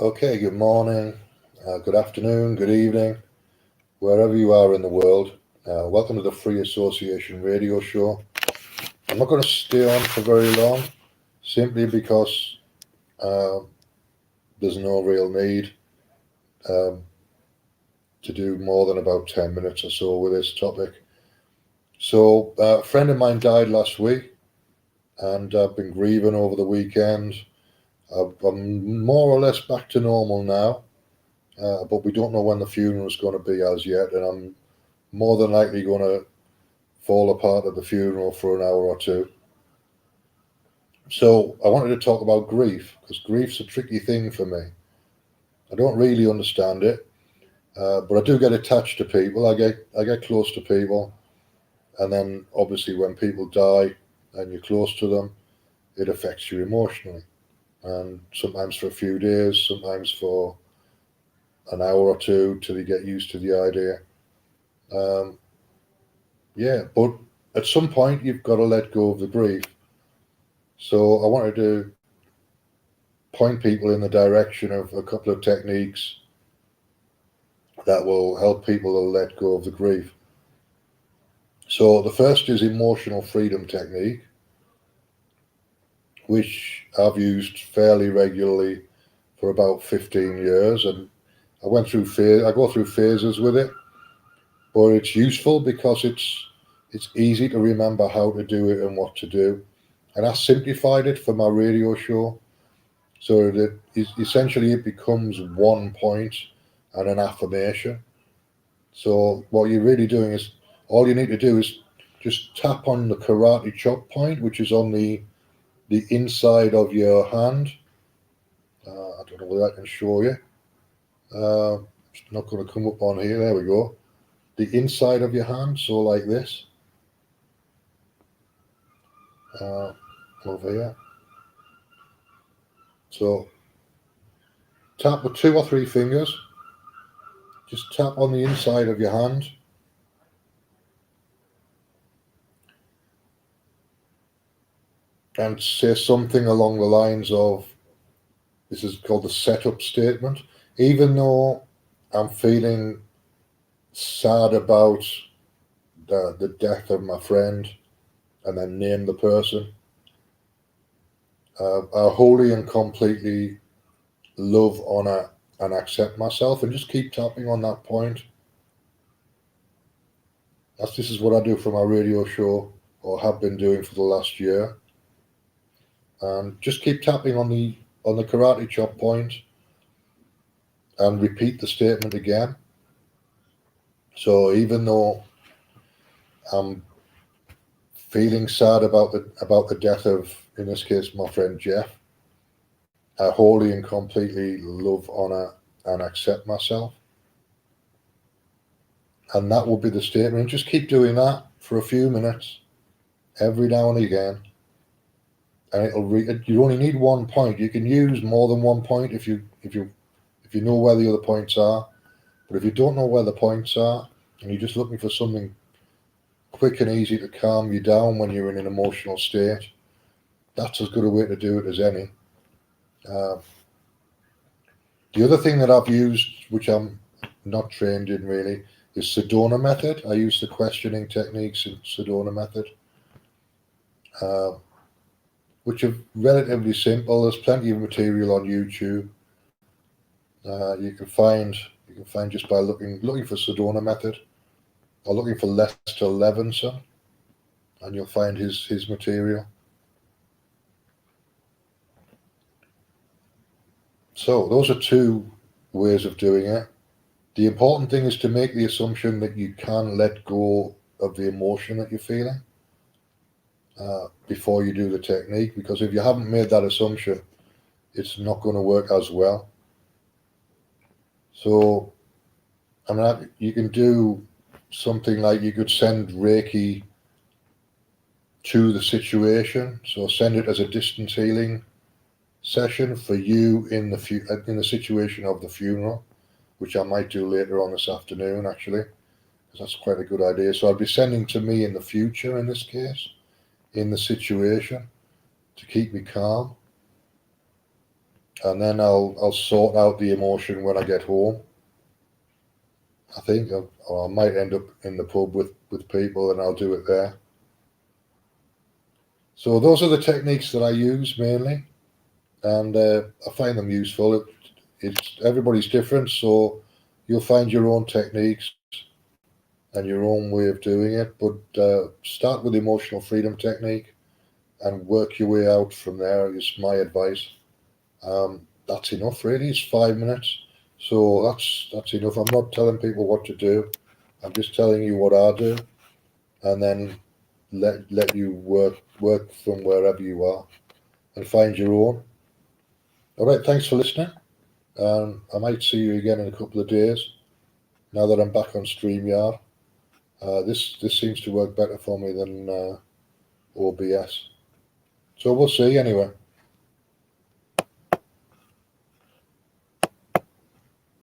Okay, good morning, good afternoon, good evening, wherever you are in the world. Welcome to the Free Association Radio Show. I'm not going to stay on for very long, simply because uh, there's no real need um, to do more than about 10 minutes or so with this topic. So, a friend of mine died last week, and I've been grieving over the weekend. I'm more or less back to normal now, but we don't know when the funeral is going to be as yet, and I'm more than likely going to fall apart at the funeral for an hour or two. So I wanted to talk about grief because grief's a tricky thing for me. I don't really understand it, but I do get attached to people. I get close to people, and then obviously when people die and you're close to them, it affects you emotionally. And sometimes for a few days, sometimes for an hour or two till you get used to the idea. Um, yeah, but at some point you've got to let go of the grief. So I wanted to point people in the direction of a couple of techniques that will help people to let go of the grief. So the first is emotional freedom technique, which I've used fairly regularly for about 15 years, and I go through phases with it, but it's useful because it's easy to remember how to do it and what to do. And I simplified it for my radio show so that essentially it becomes one point and an affirmation. So what you're really doing is all you need to do is just tap on the karate chop point, which is on the inside of your hand. I don't know whether I can show you. It's not going to come up on here. There we go. The inside of your hand, so like this. Uh, Over here. So tap with two or three fingers. Just tap on the inside of your hand. And say something along the lines of, this is called the setup statement. Even though I'm feeling sad about the death of my friend, and then name the person, I wholly and completely love, honour, and accept myself, and just keep tapping on that point. This is what I do for my radio show, or have been doing for the last year. And just keep tapping on the karate chop point, and repeat the statement again. So even though I'm feeling sad about the death of, in this case, my friend Jeff, I wholly and completely love, honour, and accept myself. And that will be the statement. And just keep doing that for a few minutes, every now and again. And you only need one point. You can use more than one point if you know where the other points are. But if you don't know where the points are, and you're just looking for something quick and easy to calm you down when you're in an emotional state, that's as good a way to do it as any. Uh, the other thing that I've used, which I'm not trained in really, is Sedona method. I use the questioning techniques in Sedona method, uh, which are relatively simple. There's plenty of material on YouTube. You can find just by looking for Sedona method, or looking for Lester Levinson, and you'll find his material. So those are two ways of doing it. The important thing is to make the assumption that you can let go of the emotion that you're feeling before you do the technique, because if you haven't made that assumption, it's not going to work as well. So, I mean, you can do something like, you could send Reiki to the situation. So send it as a distance healing session for you in the situation of the funeral, which I might do later on this afternoon, actually, because that's quite a good idea. So I'll be sending to me in the future, in this case, in the situation, to keep me calm. and then I'll sort out the emotion when I get home. I think, or I might end up in the pub with people, and I'll do it there. So those are the techniques that I use mainly, and I find them useful. It's everybody's different, so you'll find your own techniques and your own way of doing it. But start with the emotional freedom technique and work your way out from there. Is my advice. That's enough, really. It's 5 minutes, so that's enough. I'm not telling people what to do. I'm just telling you what I do, and then let you work from wherever you are and find your own. All right, thanks for listening. I might see you again in a couple of days. Now that I'm back on StreamYard, this seems to work better for me than OBS. So we'll see anyway.